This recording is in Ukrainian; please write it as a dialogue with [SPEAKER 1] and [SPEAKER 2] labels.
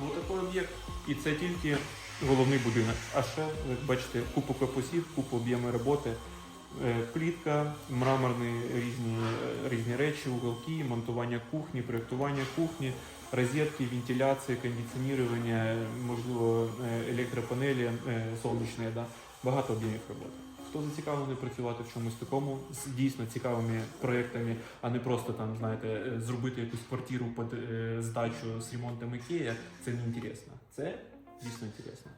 [SPEAKER 1] Ось такий об'єкт. І це тільки головний будинок. А ще, ви бачите, купу корпусів, купу об'єму роботи. Плітка, мраморні різні речі, уголки, монтування кухні, проєктування кухні, розетки, вентиляція, кондиціонування, можливо, електропанелі сонячні, да? Багато об'ємів роботи. Хто зацікавлений працювати в чомусь такому з дійсно цікавими проєктами, а не просто там, знаєте, зробити якусь квартиру під здачу з ремонтом Ікея, це не інтересно. Це дійсно інтересно.